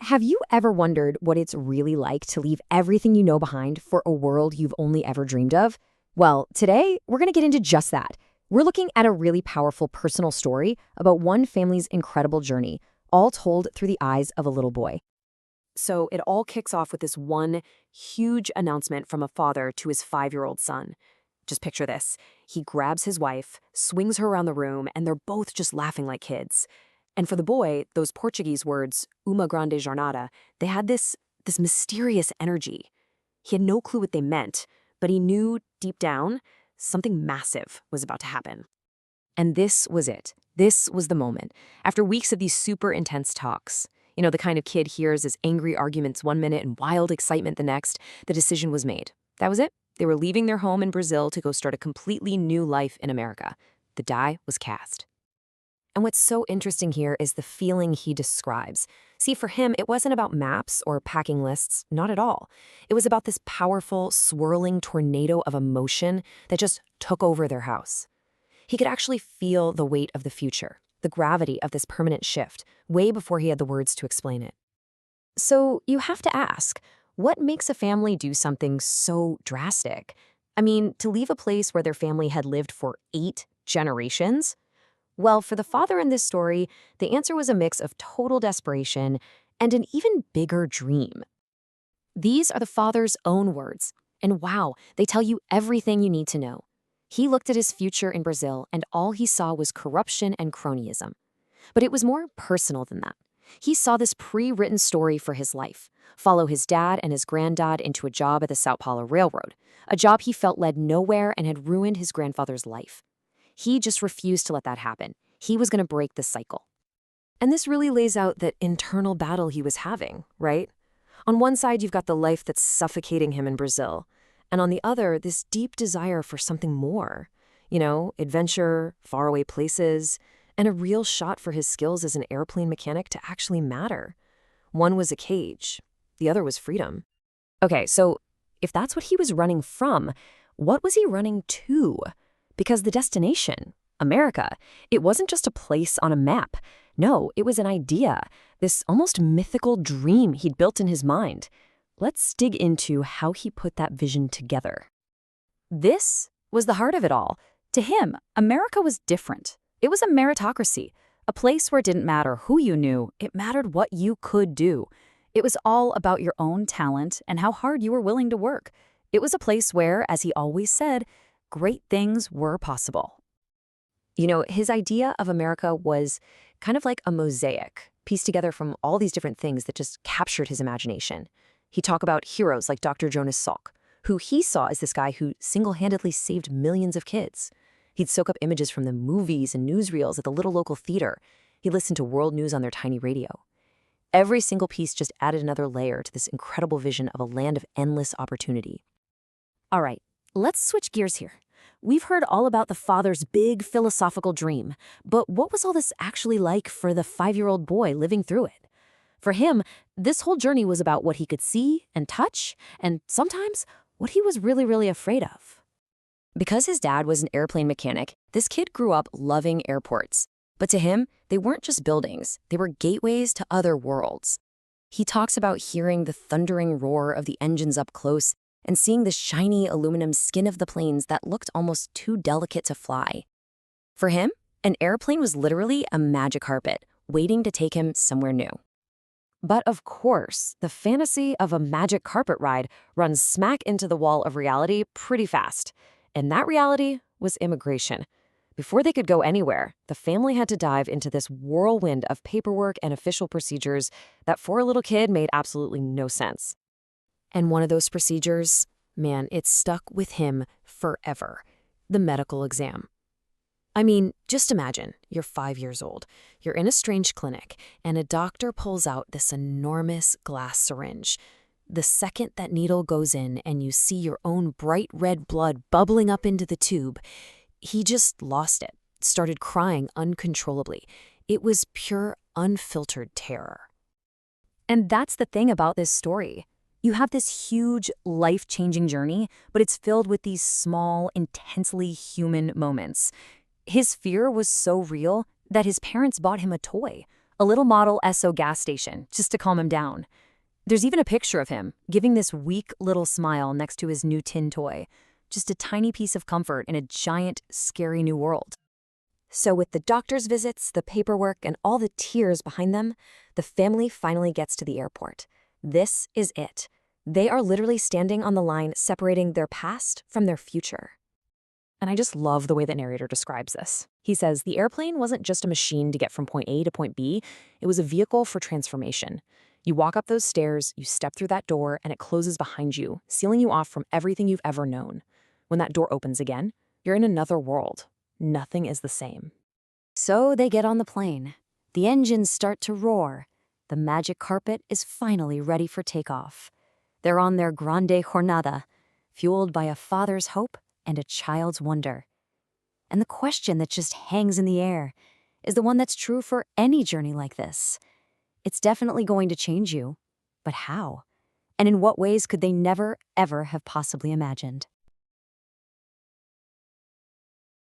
Have you ever wondered what it's really like to leave everything you know behind for a world you've only ever dreamed of? Well, today we're going to get into just that. We're looking at a really powerful personal story about one family's incredible journey, all told through the eyes of a little boy. So it all kicks off with this one huge announcement from a father to his 5-year-old son. Just picture this. He grabs his wife, swings her around the room, and they're both just laughing like kids. And for the boy, those Portuguese words, uma grande jornada, they had this mysterious energy. He had no clue what they meant, but he knew deep down something massive was about to happen. And this was it. This was the moment. After weeks of these super intense talks, the kind of kid hears as angry arguments one minute and wild excitement the next, the decision was made. That was it. They were leaving their home in Brazil to go start a completely new life in America. The die was cast. And what's so interesting here is the feeling he describes. See, for him, it wasn't about maps or packing lists, not at all. It was about this powerful, swirling tornado of emotion that just took over their house. He could actually feel the weight of the future, the gravity of this permanent shift, way before he had the words to explain it. So you have to ask, what makes a family do something so drastic? I mean, to leave a place where their family had lived for 8 generations? Well, for the father in this story, the answer was a mix of total desperation and an even bigger dream. These are the father's own words, and wow, they tell you everything you need to know. He looked at his future in Brazil, and all he saw was corruption and cronyism. But it was more personal than that. He saw this pre-written story for his life, follow his dad and his granddad into a job at the Sao Paulo Railroad, a job he felt led nowhere and had ruined his grandfather's life. He just refused to let that happen. He was going to break the cycle. And this really lays out that internal battle he was having, right? On one side, you've got the life that's suffocating him in Brazil, and on the other, this deep desire for something more. Adventure, faraway places, and a real shot for his skills as an airplane mechanic to actually matter. One was a cage, the other was freedom. Okay, so if that's what he was running from, what was he running to? Because the destination, America, it wasn't just a place on a map. No, it was an idea, this almost mythical dream he'd built in his mind. Let's dig into how he put that vision together. This was the heart of it all. To him, America was different. It was a meritocracy, a place where it didn't matter who you knew, it mattered what you could do. It was all about your own talent and how hard you were willing to work. It was a place where, as he always said, great things were possible. His idea of America was kind of like a mosaic, pieced together from all these different things that just captured his imagination. He talked about heroes like Dr. Jonas Salk, who he saw as this guy who single-handedly saved millions of kids. He'd soak up images from the movies and newsreels at the little local theater. He listened to world news on their tiny radio. Every single piece just added another layer to this incredible vision of a land of endless opportunity. All right, let's switch gears here. We've heard all about the father's big philosophical dream, but what was all this actually like for the 5-year-old boy living through it? For him, this whole journey was about what he could see and touch, and sometimes what he was really, really afraid of. Because his dad was an airplane mechanic, this kid grew up loving airports. But to him, they weren't just buildings, they were gateways to other worlds. He talks about hearing the thundering roar of the engines up close and seeing the shiny aluminum skin of the planes that looked almost too delicate to fly. For him, an airplane was literally a magic carpet, waiting to take him somewhere new. But of course, the fantasy of a magic carpet ride runs smack into the wall of reality pretty fast. And that reality was immigration. Before they could go anywhere, the family had to dive into this whirlwind of paperwork and official procedures that for a little kid made absolutely no sense. And one of those procedures, man, it stuck with him forever. The medical exam. I mean, just imagine, you're 5 years old, you're in a strange clinic, and a doctor pulls out this enormous glass syringe. The second that needle goes in and you see your own bright red blood bubbling up into the tube, he just lost it, started crying uncontrollably. It was pure, unfiltered terror. And that's the thing about this story. You have this huge, life-changing journey, but it's filled with these small, intensely human moments. His fear was so real that his parents bought him a toy, a little Model SO gas station, just to calm him down. There's even a picture of him, giving this weak little smile next to his new tin toy. Just a tiny piece of comfort in a giant, scary new world. So with the doctor's visits, the paperwork, and all the tears behind them, the family finally gets to the airport. This is it. They are literally standing on the line separating their past from their future. And I just love the way the narrator describes this. He says the airplane wasn't just a machine to get from point A to point B, it was a vehicle for transformation. You walk up those stairs, you step through that door, and it closes behind you, sealing you off from everything you've ever known. When that door opens again, you're in another world. Nothing is the same. So they get on the plane. The engines start to roar. The magic carpet is finally ready for takeoff. They're on their grande jornada, fueled by a father's hope and a child's wonder. And the question that just hangs in the air is the one that's true for any journey like this. It's definitely going to change you, but how? And in what ways could they never, ever have possibly imagined?